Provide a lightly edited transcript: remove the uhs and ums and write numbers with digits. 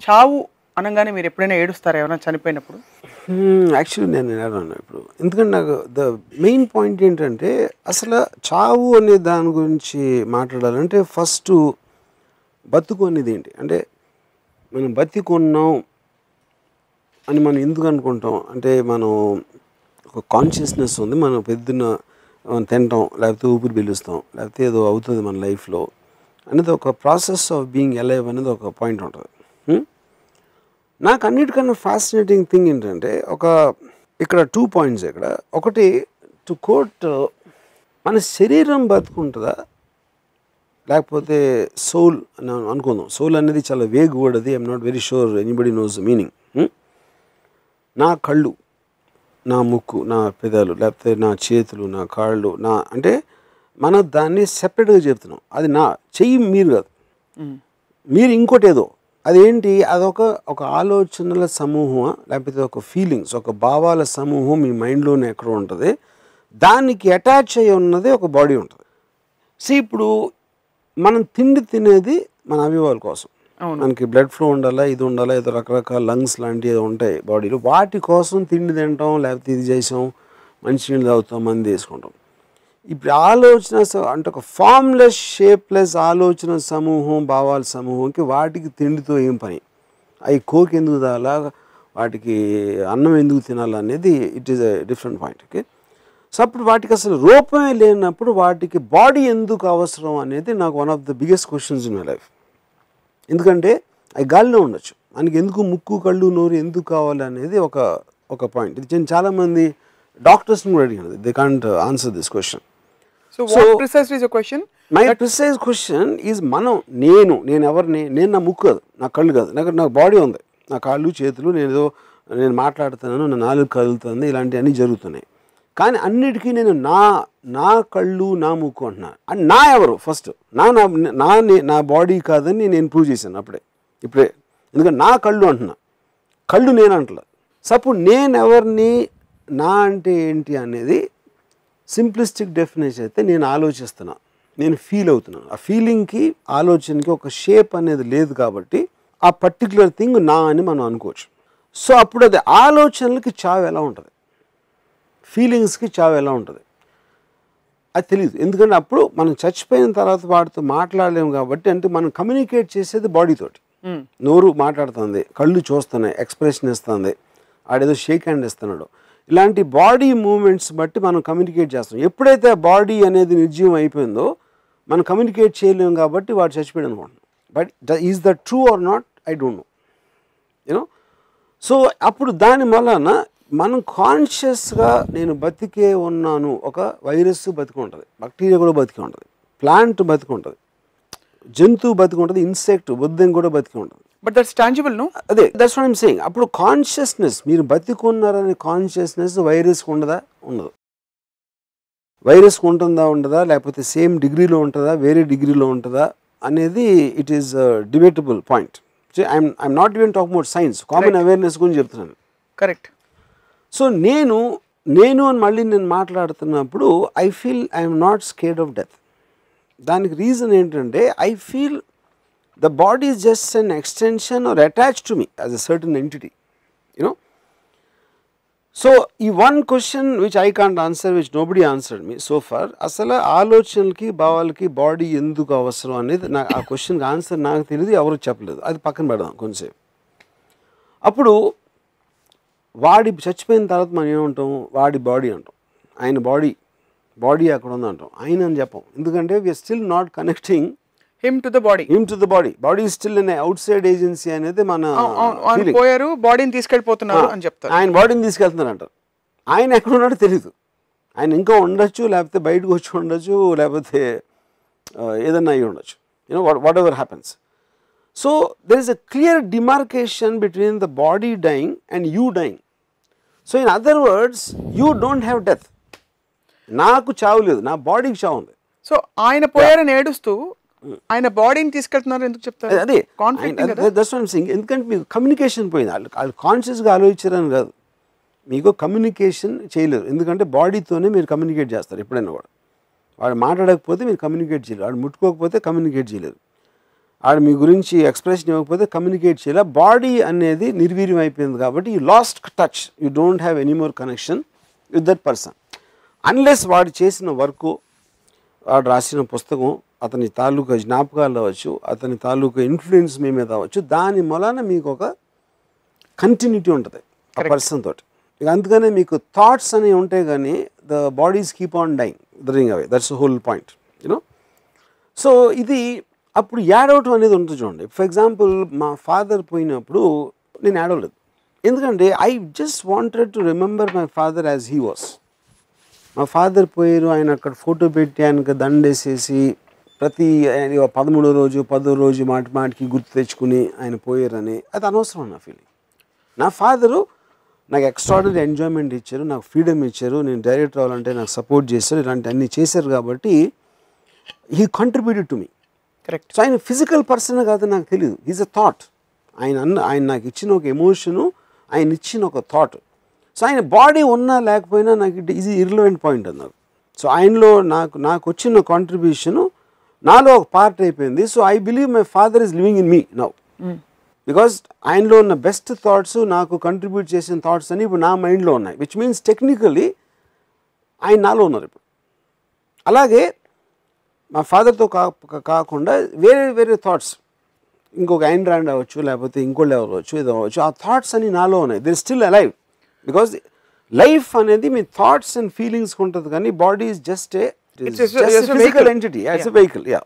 చావు అనగానే మీరు ఎప్పుడైనా ఏడుస్తారా ఎవరైనా చనిపోయినప్పుడు? యాక్చువల్లీ నేను ఏడవను ఇప్పుడు. ఎందుకంటే నాకు మెయిన్ పాయింట్ ఏంటంటే అసలు చావు అనే దాని గురించి మాట్లాడాలంటే ఫస్ట్ బతుకు అనేది ఏంటి అంటే మనం బతికున్నాం అని మనం ఎందుకు అనుకుంటాం అంటే మనం ఒక కాన్షియస్నెస్ ఉంది, మనం పొద్దున్న తింటాం, లేకపోతే ఊపిరి పీలుస్తాం, లేకపోతే ఏదో అవుతుంది మన లైఫ్లో అనేది ఒక ప్రాసెస్ ఆఫ్ బీయింగ్ అలైవ్ అనేది ఒక పాయింట్ ఉంటుంది. నాకు అన్నిటికన్నా ఫ్యాసినేటింగ్ థింగ్ ఏంటంటే ఇక్కడ 2 పాయింట్స్. ఇక్కడ ఒకటి, టు కోట్, మన శరీరం బతుకుంటుందా లేకపోతే సోల్ అని అనుకుందాం. సోల్ అనేది చాలా వేగ్ వర్డ్, అది I'm not very sure anybody knows the meaning. నా కళ్ళు, నా ముక్కు, నా పెదాలు, లేకపోతే నా చేతులు, నా కాళ్ళు, అంటే మనం దాన్ని సెపరేట్గా చెప్తున్నాం. అది నా చెయ్యి మీరు కాదు, మీరు ఇంకోటి ఏదో. అదేంటి? అదొక ఆలోచనల సమూహం, లేకపోతే ఒక ఫీలింగ్స్, ఒక భావాల సమూహం మీ మైండ్లోనే ఎక్కడో ఉంటుంది. దానికి అటాచ్ అయ్యి ఉన్నది ఒక బాడీ ఉంటుంది. ఇప్పుడు మనం తిండి తినేది మన అవయవాల కోసం. మనకి బ్లడ్ ఫ్లో ఉండాలా, ఇది ఉండాలా, ఏదో రకరకాల లంగ్స్ లాంటివి ఉంటాయి బాడీలో, వాటి కోసం తిండి తింటాం, లేకపోతే ఇది చేసాం, మంచినీళ్ళు తాగుతాం, మంది వేసుకుంటాం. ఇప్పుడు ఆలోచన అంటే ఒక ఫార్మ్లెస్ షేప్లెస్ ఆలోచన సమూహం, భావాల సమూహంకి వాటికి తిండితో ఏం పని? అవి కోక్ ఎందుకు తాగాలా, వాటికి అన్నం ఎందుకు తినాలనేది it is a different point. Okay, so అప్పుడు వాటికి అసలు రూపమే లేనప్పుడు వాటికి బాడీ ఎందుకు అవసరం అనేది నాకు one of the biggest questions in my life. ఎందుకంటే అవి గాలిలో ఉండొచ్చు, మనకి ఎందుకు ముక్కు, కళ్ళు, నోరు ఎందుకు కావాలి అనేది ఒక పాయింట్. ఇది నేను చాలామంది డాక్టర్స్ని కూడా అడిగాను, they can't answer this question. So what precisely is your question? My precise question is నేను ఎవరిని? నేను నా ముక్కు కాదు, నా కళ్ళు కాదు, నాకు బాడీ ఉంది, నా కాళ్ళు, చేతులు, నేను మాట్లాడుతున్నాను, నా నాలుగు కదులుతుంది, ఇలాంటివన్నీ జరుగుతున్నాయి. కానీ అన్నిటికీ నేను నా కళ్ళు, నా ముక్కు అంటున్నాను. అండ్ నా ఎవరు? ఫస్ట్ నా బాడీ కాదని నేను ప్రూవ్ చేశాను ఇప్పుడే. ఎందుకంటే నా కళ్ళు అంటున్నా, కళ్ళు నేను అంటలే. సపోజ్ నేను ఎవరిని, నా అంటే ఏంటి అనేది సింప్లిస్టిక్ డెఫినేషన్ అయితే నేను ఆలోచిస్తున్నా, నేను ఫీల్ అవుతున్నాను. ఆ ఫీలింగ్కి, ఆలోచనకి ఒక షేప్ అనేది లేదు కాబట్టి ఆ పర్టికులర్ థింగ్ నా అని మనం అనుకోవచ్చు. సో అప్పుడు అది ఆలోచనలకి చావు ఎలా ఉంటుంది, ఫీలింగ్స్కి చావు ఎలా ఉంటుంది అది తెలియదు. ఎందుకంటే అప్పుడు మనం చచ్చిపోయిన తర్వాత వాటితో మాట్లాడలేము కాబట్టి. అంటే మనం కమ్యూనికేట్ చేసేది బాడీతోటి. నోరు మాట్లాడుతుంది, కళ్ళు చూస్తున్నాయి, ఎక్స్ప్రెషన్ ఇస్తుంది, ఆడేదో షేక్ హ్యాండ్ ఇస్తున్నాడు, ఇలాంటి బాడీ మూమెంట్స్ బట్టి మనం కమ్యూనికేట్ చేస్తాం. ఎప్పుడైతే ఆ బాడీ అనేది నిర్జీవం అయిపోయిందో మనం కమ్యూనికేట్ చేయలేము కాబట్టి వాడు చచ్చిపోయాడు అనుకుంటున్నాం. But is that true or not, I don't know, you know. So అప్పుడు దాని వలన మనం కాన్షియస్గా నేను బతికే ఉన్నాను. ఒక వైరస్ బతికి ఉంటుంది, బ్యాక్టీరియా కూడా బతికి ఉంటుంది, ప్లాంట్ బతికి ఉంటుంది, జంతువు బతికి ఉంటుంది, ఇన్సెక్ట్ బొద్దెం కూడా బతికి ఉంటుంది. But that's tangible, no? అదే, దట్స్ వాట్ ఐమ్ సేయింగ్. అప్పుడు కాన్షియస్నెస్, మీరు బతికున్నారనే కాన్షియస్నెస్ వైరస్కి ఉండదా? ఉండదు. వైరస్కి ఉంటుందా? ఉండదా? లేకపోతే సేమ్ డిగ్రీలో ఉంటుందా, వేరే డిగ్రీలో ఉంటుందా అనేది it is debatable point. I'm not even talking about science, common awareness గురించి చెప్తున్నాను. కరెక్ట్. సో నేను అని మళ్ళీ నేను మాట్లాడుతున్నప్పుడు I feel I'm not scared of death. దానికి రీజన్ ఏంటంటే I feel the body is just an extension or attached to me as a certain entity, you know. So one question which I can't answer, which nobody answered me so far, asala ఆలోచనలకి, భావాలకి body ఎందుకు అవసరం అనేది నాకు ఆ క్వశ్చన్కి answer నాకు తెలియదు, ఎవరు చెప్పలేదు. అది పక్కన పెడదాం కొంచెంసేపు. అప్పుడు వాడి చచ్చిపోయిన తర్వాత మనం ఏమంటాం? వాడి బాడీ అంటాం, ఆయన బాడీ అక్కడ ఉంది అంటాం, ఆయన అని చెప్పాం. ఎందుకంటే we're still not connecting him to the body. Body is still an outside agency అనేది మన ఫీలింగ్. పోయారు, బాడీని తీసుకెళ్ళిపోతున్నారు అని చెప్తారు. ఆయన బాడీని తీసుకెళ్తున్నారు అంటారు. ఆయన ఎక్కడ ఉన్నాడో తెలియదు. ఆయన ఇంకా ఉండొచ్చు, లేకపోతే బయటకు వచ్చి ఉండొచ్చు, లేకపోతే ఏదన్నా అయ్యి ఉండొచ్చు, you know, whatever happens. So there is a clear demarcation between the body dying and you dying. So in other words, you don't have death. నాకు చావు లేదు, నా బాడీకి చావు ఉంది. సో ఆయన పోయారని ఏడుస్తూ ఆయన బాడీని తీసుకెళ్తున్నారు ఎందుకు చెప్తారు? అదే ఎందుకంటే మీకు కమ్యూనికేషన్ పోయింది. వాళ్ళు కాన్షియస్గా ఆలోచించారని కాదు, మీకు కమ్యూనికేషన్ చేయలేరు. ఎందుకంటే బాడీతోనే మీరు కమ్యూనికేట్ చేస్తారు ఎప్పుడైనా కూడా. వాడు మాట్లాడకపోతే మీరు కమ్యూనికేట్ చేయలేరు, వాడు ముట్టుకోకపోతే కమ్యూనికేట్ చేయలేరు. ఆడు మీ గురించి ఎక్స్ప్రెషన్ ఇవ్వకపోతే కమ్యూనికేట్ చేయాలి. బాడీ అనేది నిర్వీర్యం అయిపోయింది కాబట్టి you last touch, you don't have any more connection with that person unless వాడు చేసిన వర్క్, వాడు రాసిన పుస్తకం, అతని తాలూకా జ్ఞాపకాలు అవ్వచ్చు, అతని తాలూకా ఇన్ఫ్లుయెన్స్ మీ మీద అవ్వచ్చు, దాని మూలాన మీకు ఒక కంటిన్యూటీ ఉంటుంది ఆ పర్సన్ తోటి. ఇక అందుకనే మీకు థాట్స్ అనేవి ఉంటాయి కానీ the bodies keep on dying away, that's whole point you know. So ఇది అప్పుడు ఏడవటం అనేది ఉంటుంది చూడండి. ఫర్ ఎగ్జాంపుల్ మా ఫాదర్ పోయినప్పుడు నేను ఏడవలేదు, ఎందుకంటే I just wanted to remember my father as he was. మా ఫాదర్ పోయారు, ఆయన అక్కడ ఫోటో పెట్టి ఆయనకు దండేసేసి ప్రతి 13వ రోజు 10వ రోజు మాటికి గుర్తు తెచ్చుకుని ఆయన పోయారని అది అనవసరం నా ఫీలింగ్. నా ఫాదరు నాకు ఎక్స్ట్రాడినరీ ఎంజాయ్మెంట్ ఇచ్చారు, నాకు ఫ్రీడమ్ ఇచ్చారు, నేను డైరెక్టర్ అవ్వాలంటే నాకు సపోర్ట్ చేశారు, ఇలాంటి అన్నీ చేశారు కాబట్టి he contributed to me. Correct. So ఆయన ఫిజికల్ పర్సన్ కాదు నాకు తెలియదు, ఈజ్ అ థాట్. ఆయన నాకు ఇచ్చిన ఒక ఎమోషను, ఆయన ఇచ్చిన ఒక థాట్. సో ఆయన బాడీ ఉన్నా లేకపోయినా నాకు ఈజ్ ఇర్రిలవెంట్ పాయింట్ అన్నారు. సో ఆయనలో నాకు వచ్చిన కాంట్రిబ్యూషను నాలో ఒక పార్ట్ అయిపోయింది. So I believe my father is living in me now, because ఆయనలో ఉన్న బెస్ట్ థాట్స్, నాకు కంట్రిబ్యూట్ చేసిన థాట్స్ అని ఇప్పుడు నా మైండ్లో ఉన్నాయి, విచ్ మీన్స్ టెక్నికలీ ఆయన నాలో ఉన్నారు ఇప్పుడు. అలాగే మా ఫాదర్తో కాకుండా వేరే వేరే థాట్స్, ఇంకొక ఐన్ రాండ్ అవ్వచ్చు, లేకపోతే ఇంకోళ్ళు ఎవరు అవ్వచ్చు, ఏదో అవ్వచ్చు, ఆ థాట్స్ అన్ని నాలో ఉన్నాయి. They still alive, because life అనేది మీ థాట్స్ అండ్ ఫీలింగ్స్కి ఉంటుంది కానీ body is just a physical entity, as a vehicle. Yeah.